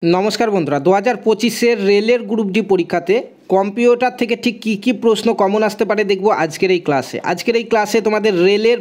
নমস্কার বন্ধুরা, 2025-এর রেলের গ্রুপ ডি পরীক্ষাতে কম্পিউটার থেকে ঠিক কী প্রশ্ন কমন আসতে পারে দেখব আজকের এই ক্লাসে তোমাদের রেলের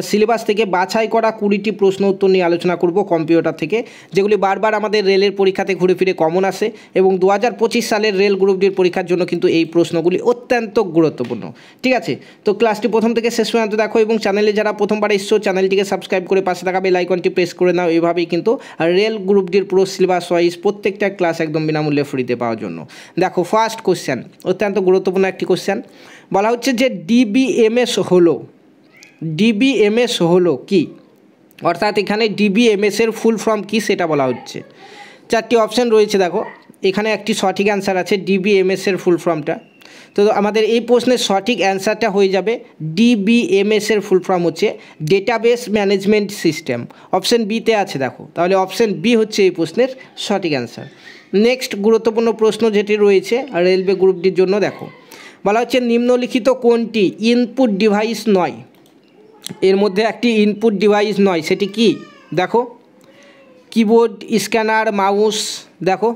সিলেবাস থেকে বাছাই করা 20টি প্রশ্ন উত্তর নিয়ে আলোচনা করব কম্পিউটার থেকে, যেগুলি বারবার আমাদের রেলের পরীক্ষাতে ঘুরে ফিরে কমন আসে এবং 2025 সালের রেল গ্রুপ ডির পরীক্ষার জন্য কিন্তু এই প্রশ্নগুলি অত্যন্ত গুরুত্বপূর্ণ। ঠিক আছে, তো ক্লাসটি প্রথম থেকে শেষ পর্যন্ত দেখো এবং চ্যানেলে যারা প্রথমবার এসছো চ্যানেলটিকে সাবস্ক্রাইব করে পাশে থাকা বেল আইকনটি প্রেস করে নাও। এভাবেই কিন্তু রেল গ্রুপ ডির পুরো সিলেবাস ওয়াইজ প্রত্যেকটা ক্লাস একদম বিনামূল্যে ফ্রিতে পাওয়ার জন্য। দেখো, ফার্স্ট কোশ্চেন অত্যন্ত গুরুত্বপূর্ণ একটি কোশ্চেন। বলা হচ্ছে যে ডিবিএমএস হলো কি, অর্থাৎ এখানে ডিবিএমএস এর ফুল ফর্ম কি সেটা বলা হচ্ছে। চারটি অপশান রয়েছে, দেখো এখানে একটি সঠিক অ্যান্সার আছে ডিবিএমএস এর ফুল ফর্মটা। তো আমাদের এই প্রশ্নের সঠিক অ্যান্সারটা হয়ে যাবে ডিবিএমএস এর ফুল ফর্ম হচ্ছে ডেটাবেস ম্যানেজমেন্ট সিস্টেম। অপশান বিতে আছে, দেখো তাহলে অপশান বি হচ্ছে এই প্রশ্নের সঠিক অ্যান্সার। নেক্সট গুরুত্বপূর্ণ প্রশ্ন যেটি রয়েছে রেলওয়ে গ্রুপ ডির জন্য, দেখো বলা হচ্ছে নিম্নলিখিত কোনটি ইনপুট ডিভাইস নয়। এর মধ্যে একটি ইনপুট ডিভাইস নয়, সেটি কি? দেখো কিবোর্ড, স্ক্যানার, মাউস, দেখো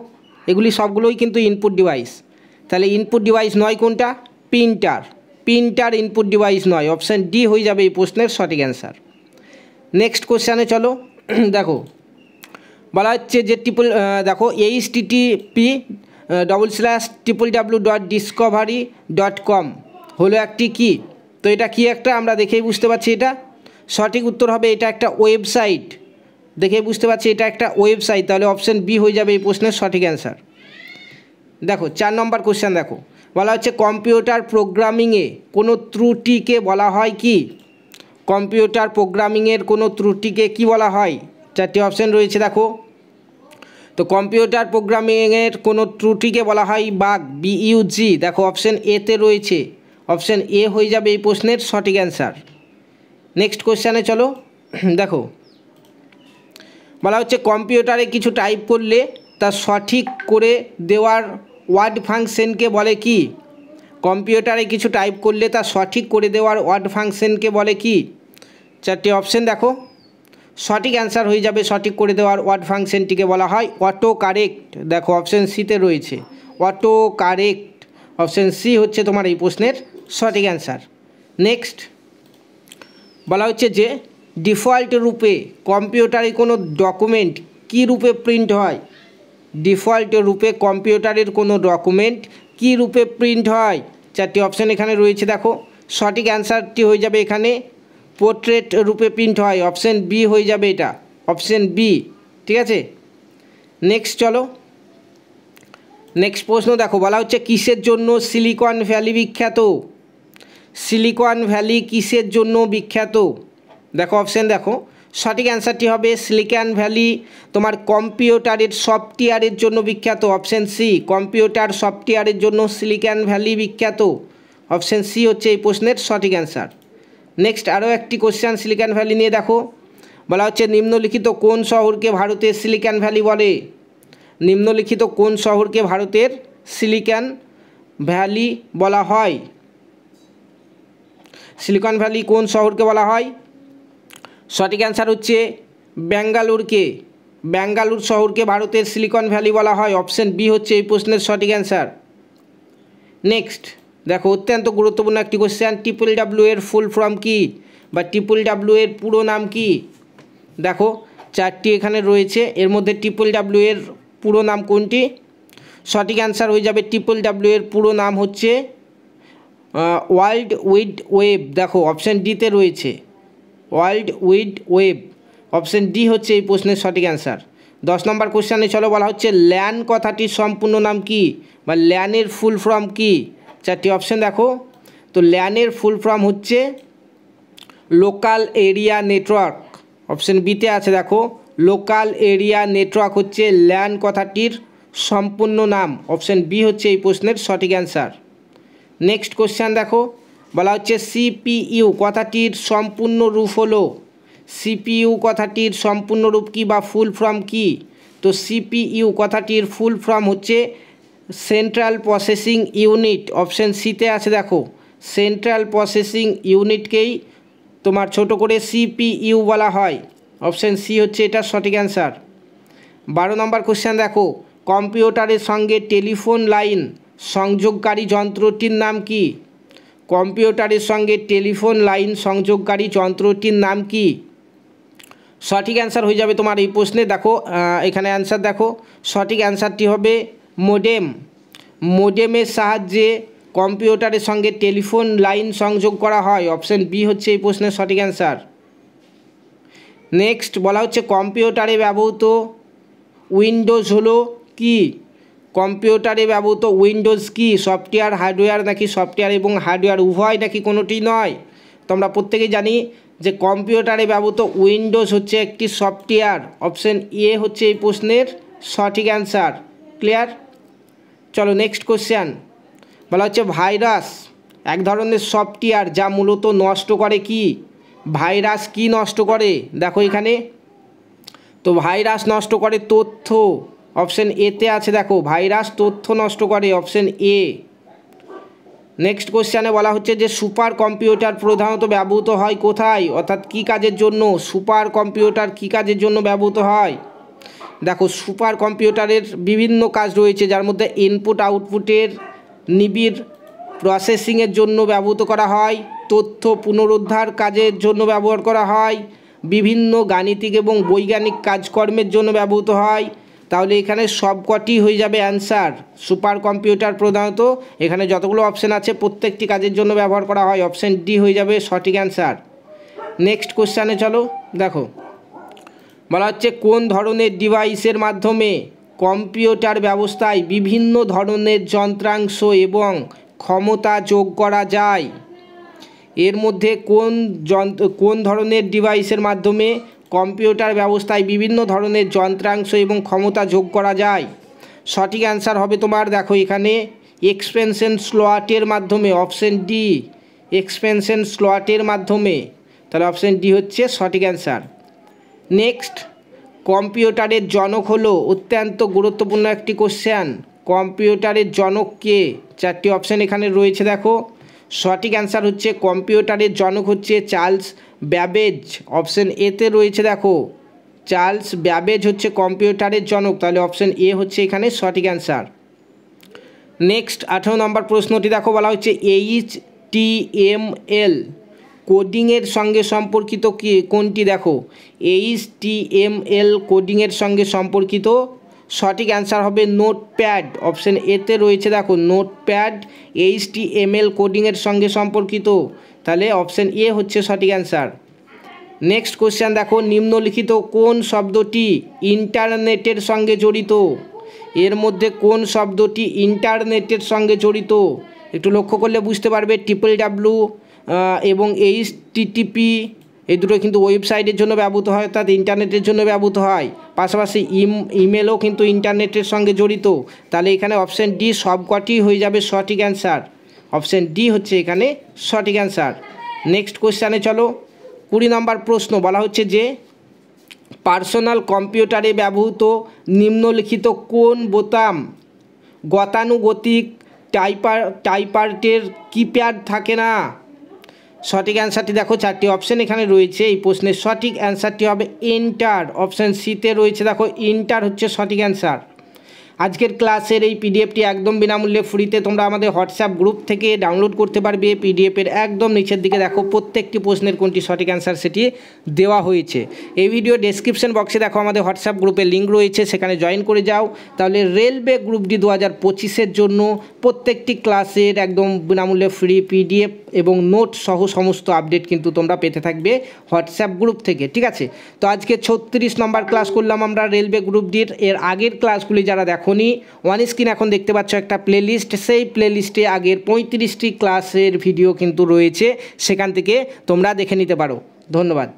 এগুলি সবগুলোই কিন্তু ইনপুট ডিভাইস। তাহলে ইনপুট ডিভাইস নয় কোনটা? প্রিন্টার ইনপুট ডিভাইস নয়। অপশান ডি হয়ে যাবে এই প্রশ্নের সঠিক অ্যান্সার। নেক্সট কোশ্চেনে চলো। দেখো বলা হচ্ছে যে দেখো http://www.discovery.com হলো একটি কি? তো এটা কি একটা আমরা দেখেই বুঝতে পারছি এটা সঠিক উত্তর হবে, এটা একটা ওয়েবসাইট। দেখেই বুঝতে পারছি এটা একটা ওয়েবসাইট, তাহলে অপশান বি হয়ে যাবে এই প্রশ্নের সঠিক অ্যান্সার। দেখো 4 নম্বর কোশ্চেন, দেখো বলা হচ্ছে কম্পিউটার প্রোগ্রামিংয়ে কোনো ত্রুটিকে বলা হয় কি? কম্পিউটার প্রোগ্রামিংয়ের কোনো ত্রুটিকে কি বলা হয়? চারটি অপশান রয়েছে, দেখো তো কম্পিউটার প্রোগ্রামিংয়ের কোনো ত্রুটিকে বলা হয় বাগ, বিইউজি। দেখো অপশান এতে রয়েছে, অপশান এ হয়ে যাবে এই প্রশ্নের সঠিক অ্যান্সার। নেক্সট কোশ্চেনে চলো। দেখো বলা হচ্ছে কম্পিউটারে কিছু টাইপ করলে তা সঠিক করে দেওয়ার ওয়ার্ড ফাংশনকে বলে কি? কম্পিউটারে কিছু টাইপ করলে তা সঠিক করে দেওয়ার ওয়ার্ড ফাংশনকে বলে কি? চারটি অপশান, দেখো সঠিক অ্যান্সার হয়ে যাবে সঠিক করে দেওয়ার ওয়ার্ড ফাংশনটিকে বলা হয় অটো কারেক্ট। দেখো অপশান সিতে রয়েছে অটো কারেক্ট। অপশান সি হচ্ছে তোমার এই প্রশ্নের সঠিক অ্যান্সার। নেক্সট বলা হচ্ছে যে ডিফল্ট রূপে কম্পিউটারে কোনো ডকুমেন্ট কী রূপে প্রিন্ট হয়? ডিফল্ট রূপে কম্পিউটারের কোনো ডকুমেন্ট কী রূপে প্রিন্ট হয়? চারটি অপশান এখানে রয়েছে, দেখো সঠিক অ্যান্সারটি হয়ে যাবে এখানে পোর্ট্রেট রূপে প্রিন্ট হয়। অপশান বি হয়ে যাবে এটা, অপশান বি। ঠিক আছে, নেক্সট চলো। নেক্সট প্রশ্ন দেখো বলা হচ্ছে কিসের জন্য সিলিকন ভ্যালি বিখ্যাত? সিলিকন ভ্যালি কিসের জন্য বিখ্যাত? দেখো অপশান, দেখো সঠিক অ্যান্সারটি হবে সিলিকন ভ্যালি তোমার কম্পিউটারের সফটওয়্যারের জন্য বিখ্যাত। অপশান সি, কম্পিউটার সফটওয়্যারের জন্য সিলিকন ভ্যালি বিখ্যাত। অপশান সি হচ্ছে এই প্রশ্নের সঠিক অ্যান্সার। নেক্সট আরও একটি কোশ্চেন সিলিকন ভ্যালি নিয়ে, দেখো বলা হচ্ছে নিম্নলিখিত কোন শহরকে ভারতের সিলিকন ভ্যালি বলে? নিম্নলিখিত কোন শহরকে ভারতের সিলিকন ভ্যালি বলা হয়? সিলিকন ভ্যালি কোন শহরকে বলা হয়? সঠিক অ্যান্সার হচ্ছে বেঙ্গালুরকে। বেঙ্গালুর শহরকে ভারতের সিলিকন ভ্যালি বলা হয়। অপশান বি হচ্ছে এই প্রশ্নের সঠিক অ্যান্সার। নেক্সট দেখো অত্যন্ত গুরুত্বপূর্ণ একটি কোশ্চেন, TRRR এর ফুল ফর্ম কি বা TRRR এর পুরো নাম কি? দেখো চারটি এখানে রয়েছে, এর মধ্যে TRRR এর পুরো নাম কোনটি? সঠিক অ্যান্সার হয়ে যাবে TRRR এর পুরো নাম হচ্ছে ওয়ার্ল্ড ওয়াইড ওয়েব। দেখো অপশান ডিতে রয়েছে world wide web. Option D হচ্ছে এই প্রশ্নের সঠিক অ্যান্সার। 10 নম্বর কোশ্চেনে চলো বলা হচ্ছে ল্যান কথাটির সম্পূর্ণ নাম কি বা ল্যানের ফুল ফর্ম কি? চারটি অপশান, দেখো তো ল্যানের ফুল ফর্ম হচ্ছে লোকাল এরিয়া নেটওয়ার্ক। অপশান বিতে আছে, দেখো লোকাল এরিয়া নেটওয়ার্ক হচ্ছে ল্যান কথাটির সম্পূর্ণ নাম। অপশান বি হচ্ছে এই প্রশ্নের সঠিক অ্যান্সার। নেক্সট কোশ্চেন দেখো বলা হচ্ছে সিপিইউ কথাটির সম্পূর্ণ রূপ হলো? সিপিইউ কথাটির সম্পূর্ণ রূপ কি বা ফুল ফর্ম কি? তো সিপিইউ কথাটির ফুল ফর্ম হচ্ছে সেন্ট্রাল প্রসেসিং ইউনিট। অপশান সিতে আছে, দেখো সেন্ট্রাল প্রসেসিং ইউনিটকেই তোমার ছোট করে সিপিইউ বলা হয়। অপশান সি হচ্ছে এটার সঠিক অ্যান্সার। 12 নম্বর কোশ্চেন দেখো কম্পিউটারের সঙ্গে টেলিফোন লাইন সংযোগকারী যন্ত্রটির নাম কি? কম্পিউটারের সঙ্গে টেলিফোন লাইন সংযোগকারী যন্ত্রটির নাম কি? সঠিক অ্যান্সার হয়ে যাবে তোমার এই প্রশ্নে। দেখো এখানে অ্যান্সার দেখো, সঠিক অ্যান্সারটি হবে মোডেম। মোডেমের সাহায্যে কম্পিউটারের সঙ্গে টেলিফোন লাইন সংযোগ করা হয়। অপশন বি হচ্ছে এই প্রশ্নের সঠিক অ্যান্সার। নেক্সট বলা হচ্ছে কম্পিউটারে ব্যবহৃত উইন্ডোজ হলো কি? কম্পিউটারে ব্যবহৃত উইন্ডোজ কি? সফটওয়্যার হার্ডওয়্যার নাকি সফটওয়্যার এবং হার্ডওয়্যার উভয় নাকি কোনোটি নয়? তো আমরা প্রত্যেকেই জানি যে কম্পিউটারে ব্যবহৃত উইন্ডোজ হচ্ছে একটি সফটওয়্যার। অপশন এ হচ্ছে এই প্রশ্নের সঠিক অ্যান্সার। ক্লিয়ার? চলো নেক্সট কোশ্চেন। বলা হচ্ছে ভাইরাস এক ধরনের সফটওয়্যার যা মূলত নষ্ট করে কি? ভাইরাস কি নষ্ট করে? দেখো এখানে তো ভাইরাস নষ্ট করে তথ্য। অপশন এতে আছে, দেখো ভাইরাস তথ্য নষ্ট করে। Option A. নেক্সট কোশ্চেনে বলা হচ্ছে যে সুপার কম্পিউটার প্রধানত ব্যবহৃত হয় কোথায়, অর্থাৎ কী কাজের জন্য? সুপার কম্পিউটার কী কাজের জন্য ব্যবহৃত হয়? দেখো সুপার কম্পিউটারের বিভিন্ন কাজ রয়েছে, যার মধ্যে ইনপুট আউটপুটের নিবিড় প্রসেসিংয়ের জন্য ব্যবহৃত করা হয়, তথ্য পুনরুদ্ধার কাজের জন্য ব্যবহার করা হয়, বিভিন্ন গাণিতিক এবং বৈজ্ঞানিক কাজকর্মের জন্য ব্যবহৃত হয়। তাহলে এখানে সবকটি হয়ে যাবে অ্যান্সার। সুপার কম্পিউটার প্রধানত এখানে যতগুলো অপশান আছে প্রত্যেকটি কাজের জন্য ব্যবহার করা হয়। অপশান ডি হয়ে যাবে সঠিক অ্যান্সার। নেক্সট কোশ্চেনে চলো। দেখো বলা হচ্ছে কোন ধরনের ডিভাইসের মাধ্যমে কম্পিউটার ব্যবস্থায় বিভিন্ন ধরনের যন্ত্রাংশ এবং ক্ষমতা যোগ করা যায়? এর মধ্যে কোন ধরনের ডিভাইসের মাধ্যমে কম্পিউটার ব্যবস্থায় বিভিন্ন ধরনের যন্ত্রাংশ এবং ক্ষমতা যোগ করা যায়? সঠিক অ্যান্সার হবে তোমার, দেখো এখানে এক্সপেনশন স্লটের মাধ্যমে। অপশন ডি, এক্সপেনশন স্লটের মাধ্যমে। তাহলে অপশন ডি হচ্ছে সঠিক অ্যান্সার। নেক্সট কম্পিউটারের জনক হলো, অত্যন্ত গুরুত্বপূর্ণ একটি কোশ্চেন। কম্পিউটারের জনক কে? চারটি অপশান এখানে রয়েছে, দেখো সঠিক অ্যান্সার হচ্ছে কম্পিউটারের জনক হচ্ছে চার্লস ব্যাবেজ। অপশন এতে রয়েছে, দেখো চার্লস ব্যাবেজ হচ্ছে কম্পিউটারের জনক। তাহলে অপশন এ হচ্ছে এখানে সঠিক অ্যান্সার। নেক্সট 18 নম্বর প্রশ্নটি দেখো, বলা হচ্ছে HTML কোডিংয়ের সঙ্গে সম্পর্কিত কি কোনটি? দেখো HTML কোডিংয়ের সঙ্গে সম্পর্কিত সঠিক অ্যান্সার হবে নোটপ্যাড। অপশন এতে রয়েছে, দেখো নোটপ্যাড HTML কোডিংয়ের সঙ্গে সম্পর্কিত। তাহলে অপশন এ হচ্ছে সঠিক অ্যান্সার। নেক্সট কোশ্চেন দেখো, নিম্নলিখিত কোন শব্দটি ইন্টারনেটের সঙ্গে জড়িত? এর মধ্যে কোন শব্দটি ইন্টারনেটের সঙ্গে জড়িত? একটু লক্ষ্য করলে বুঝতে পারবে। www এবং HTTP এই দুটো কিন্তু ওয়েবসাইটের জন্য ব্যবহৃত হয়, অর্থাৎ ইন্টারনেটের জন্য ব্যবহৃত হয়। পাশাপাশি ইমেলও কিন্তু ইন্টারনেটের সঙ্গে জড়িত। তাহলে এখানে অপশান ডি সবকটি হয়ে যাবে সঠিক অ্যান্সার। অপশান ডি হচ্ছে এখানে সঠিক অ্যান্সার। নেক্সট কোশ্চেনে চলো। 20 নম্বর প্রশ্ন বলা হচ্ছে যে পার্সোনাল কম্পিউটারে ব্যবহৃত নিম্নলিখিত কোন বোতাম গতানুগতিক টাইপারের কিপ্যাড থাকে না? সঠিক অ্যান্সারটি দেখো চারটি অপশান এখানে রয়েছে। এই প্রশ্নের সঠিক অ্যান্সারটি হবে এন্টার। অপশান সিতে রয়েছে, দেখো এন্টার হচ্ছে সঠিক অ্যান্সার। আজকের ক্লাসের এই পিডিএফটি একদম বিনামূল্যে ফ্রিতে তোমরা আমাদের হোয়াটসঅ্যাপ গ্রুপ থেকে ডাউনলোড করতে পারবে। পিডিএফের একদম নিচের দিকে দেখো প্রত্যেকটি প্রশ্নের কোনটি সঠিক অ্যান্সার সেটি দেওয়া হয়েছে। এই ভিডিও ডেসক্রিপশন বক্সে দেখো আমাদের হোয়াটসঅ্যাপ গ্রুপের লিঙ্ক রয়েছে, সেখানে জয়েন করে যাও। তাহলে রেলওয়ে গ্রুপ ডি 2025-এর জন্য প্রত্যেকটি ক্লাসের একদম বিনামূল্যে ফ্রি পিডিএফ এবং নোট সহ সমস্ত আপডেট কিন্তু তোমরা পেতে থাকবে হোয়াটসঅ্যাপ গ্রুপ থেকে। ঠিক আছে, তো আজকে 36 নম্বর ক্লাস করলাম আমরা রেলওয়ে গ্রুপ ডির। এর আগের ক্লাসগুলি যারা দেখো ওয়ান স্ক্রিন এখন দেখতে পাচ্ছ একটা প্লেলিস্ট, সেই প্লেলিস্টে আগের 35টি ক্লাসের ভিডিও কিন্তু রয়েছে, সেখান থেকে তোমরা দেখে নিতে পারো। ধন্যবাদ।